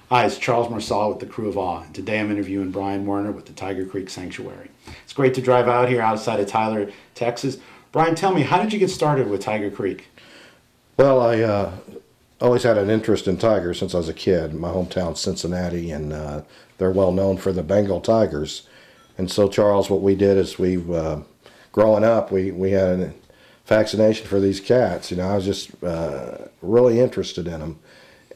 Hi, it's Charles Marsala with the Crew of Awe. And today I'm interviewing Brian Werner with the Tiger Creek Sanctuary. It's great to drive out here outside of Tyler, Texas. Brian, tell me, how did you get started with Tiger Creek? Well, I always had an interest in tigers since I was a kid. My hometown's Cincinnati, and they're well known for the Bengal tigers. And so, Charles, what we did is growing up, we had a fascination for these cats. You know, I was just really interested in them.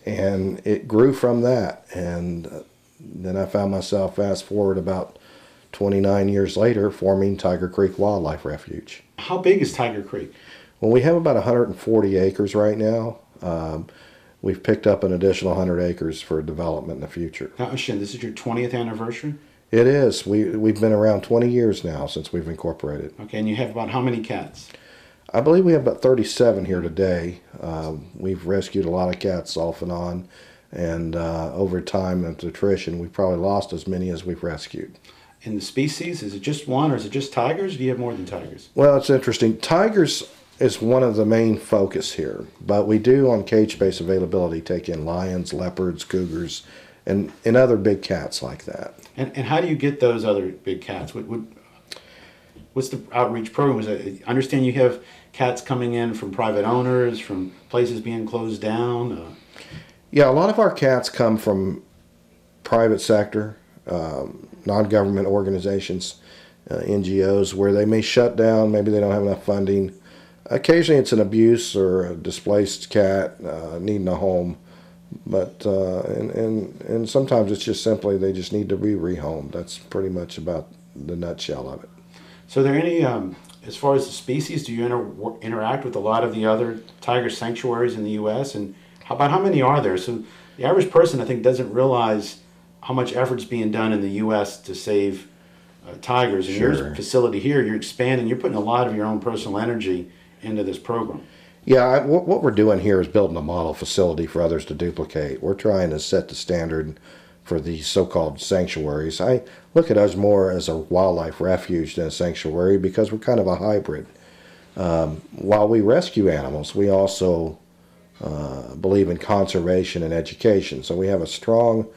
And it grew from that. And then I found myself, fast forward about 29 years later, forming Tiger Creek Wildlife Refuge. How big is Tiger Creek? Well, we have about 140 acres right now. We've picked up an additional 100 acres for development in the future. Now, understand, this is your 20th anniversary? It is. We've been around 20 years now since we've incorporated. Okay, and you have about how many cats? I believe we have about 37 here today. We've rescued a lot of cats off and on, and over time and attrition, we've probably lost as many as we've rescued. In the species, is it just one or is it just tigers? Or do you have more than tigers? Well, it's interesting. Tigers is one of the main focus here, but we do on cage space availability take in lions, leopards, cougars, and other big cats like that. And how do you get those other big cats? What's the outreach program? I understand you have cats coming in from private owners, from places being closed down. Yeah, a lot of our cats come from private sector, non-government organizations, NGOs, where they may shut down, maybe they don't have enough funding. Occasionally it's an abuse or a displaced cat needing a home, but and sometimes it's just simply they just need to be rehomed. That's pretty much about the nutshell of it. So are there any, as far as the species, do you interact with a lot of the other tiger sanctuaries in the U.S.? And about how many are there? So the average person, I think, doesn't realize how much effort's being done in the U.S. to save tigers. In Sure. your facility here, you're expanding, you're putting a lot of your own personal energy into this program. Yeah, what we're doing here is building a model facility for others to duplicate. We're trying to set the standard for these so-called sanctuaries. I look at us more as a wildlife refuge than a sanctuary because we're kind of a hybrid. While we rescue animals, we also believe in conservation and education. So we have a strong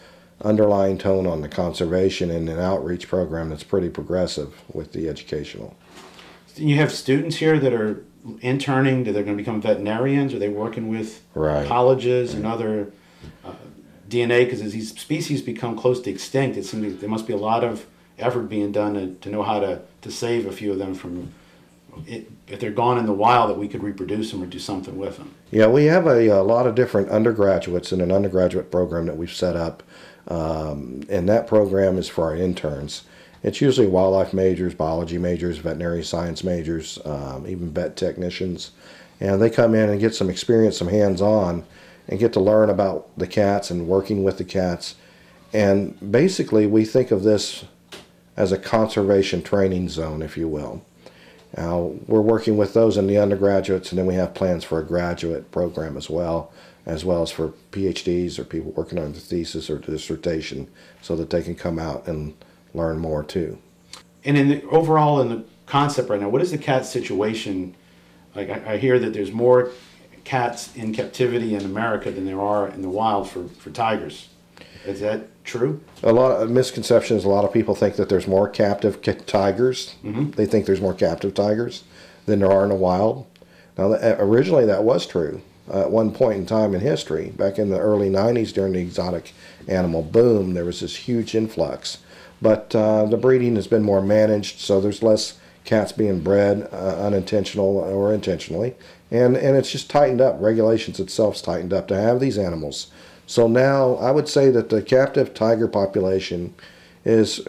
underlying tone on the conservation and an outreach program that's pretty progressive with the educational. You have students here that are interning, that they're going to become veterinarians? Are they working with Right. colleges and other DNA? Because as these species become close to extinct, it seems like there must be a lot of effort being done to know how to save a few of them from, if they're gone in the wild, that we could reproduce them or do something with them. Yeah, we have a lot of different undergraduates in an undergraduate program that we've set up, and that program is for our interns. It's usually wildlife majors, biology majors, veterinary science majors, even vet technicians. And they come in and get some experience, some hands-on, and get to learn about the cats and working with the cats. And basically, we think of this as a conservation training zone, if you will. Now, we're working with those in the undergraduates, and then we have plans for a graduate program as well as for PhDs or people working on their thesis or dissertation so that they can come out and learn more too. And in the concept right now, what is the cat situation? Like I hear that there's more cats in captivity in America than there are in the wild for tigers. Is that true? A lot of misconceptions. A lot of people think that there's more captive tigers. Mm-hmm. They think there's more captive tigers than there are in the wild. Now, originally that was true. At one point in time in history, back in the early 90s during the exotic animal boom, there was this huge influx. But the breeding has been more managed, so there's less cats being bred unintentional or intentionally. And it's just tightened up. Regulations itself's tightened up to have these animals. So now I would say that the captive tiger population is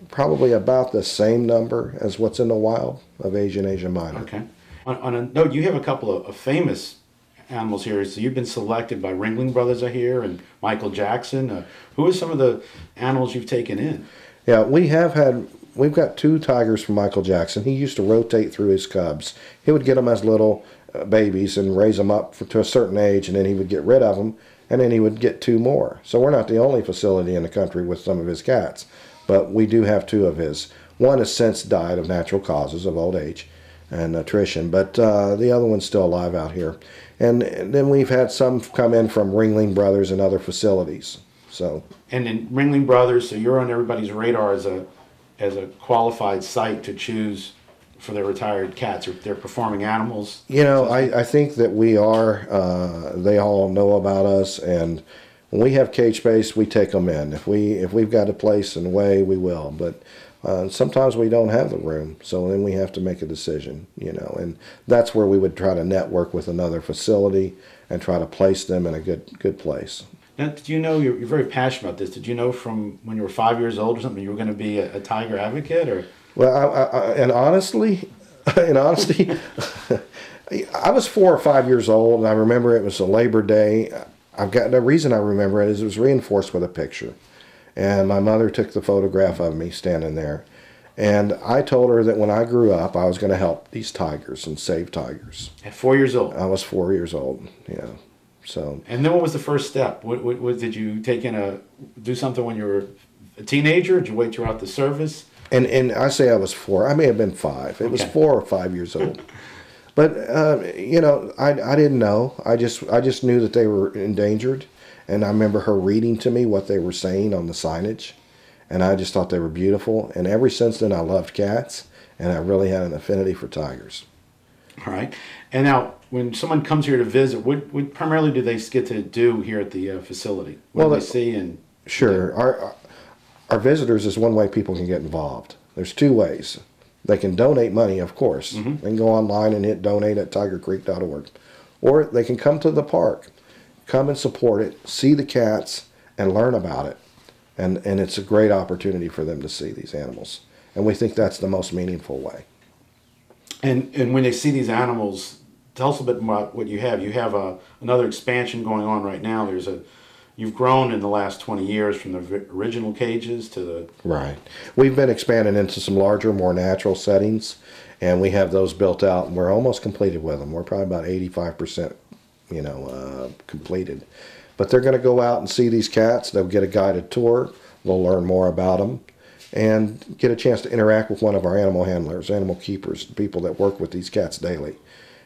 probably about the same number as what's in the wild of Asian minor. Okay. On a note, you have a couple of famous animals here. So you've been selected by Ringling Brothers, I hear, and Michael Jackson. Who are some of the animals you've taken in? Yeah, we've got 2 tigers from Michael Jackson. He used to rotate through his cubs. He would get them as little babies and raise them up to a certain age, and then he would get rid of them, and then he would get 2 more. So we're not the only facility in the country with some of his cats, but we do have 2 of his. One has since died of natural causes of old age and attrition, but the other one's still alive out here. And then we've had some come in from Ringling Brothers and other facilities. So, And then Ringling Brothers, so you're on everybody's radar as a qualified site to choose for their retired cats or their performing animals. I think that we are, they all know about us, and when we have cage space, we take them in. If we've got a place and way, we will. But sometimes we don't have the room, so then we have to make a decision, and that's where we would try to network with another facility and try to place them in a good place. Now, did you know, you're very passionate about this, did you know from when you were 5 years old or something you were going to be a tiger advocate? Or Well, and honestly, in honesty, I was 4 or 5 years old, and I remember it was a Labor Day. The reason I remember it is it was reinforced with a picture, and my mother took the photograph of me standing there, and I told her that when I grew up, I was going to help these tigers and save tigers. at 4 years old? I was 4 years old, yeah. So. And then what was the first step? What did you do something when you were a teenager? Did you wait throughout the service? And I say I was 4. I may have been 5. It was 4 or 5 years old. But I didn't know. I just knew that they were endangered, and I remember her reading to me what they were saying on the signage, and I just thought they were beautiful. And ever since then, I loved cats, and I really had an affinity for tigers. All right. And now, when someone comes here to visit, what primarily do they get to do here at the facility? What do they see? And sure, our visitors is one way people can get involved. There's 2 ways. They can donate money, of course. They can go online and hit donate at tigercreek.org. Or they can come to the park, come and support it, see the cats, and learn about it. And it's a great opportunity for them to see these animals. And we think that's the most meaningful way. And when they see these animals, tell us a bit about what you have. You have another expansion going on right now. You've grown in the last 20 years from the original cages to the... Right. We've been expanding into some larger, more natural settings, and we have those built out, and we're almost completed with them. We're probably about 85%, completed. But they're going to go out and see these cats. They'll get a guided tour. They'll learn more about them and get a chance to interact with one of our animal handlers, animal keepers, people that work with these cats daily.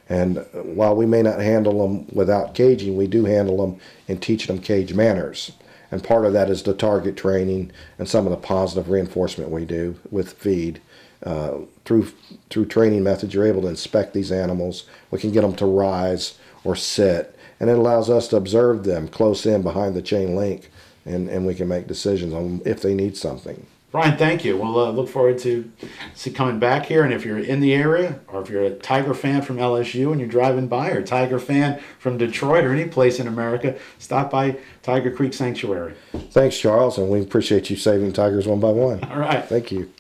And while we may not handle them without caging, we do handle them and teach them cage manners. And part of that is the target training and some of the positive reinforcement we do with feed. Through training methods, you're able to inspect these animals. We can get them to rise or sit, and it allows us to observe them close in behind the chain link, and we can make decisions on if they need something. Brian, thank you. We'll look forward to coming back here. And if you're in the area, or if you're a Tiger fan from LSU and you're driving by, or a Tiger fan from Detroit or any place in America, stop by Tiger Creek Sanctuary. Thanks, Charles, and we appreciate you saving tigers one by one. All right. Thank you.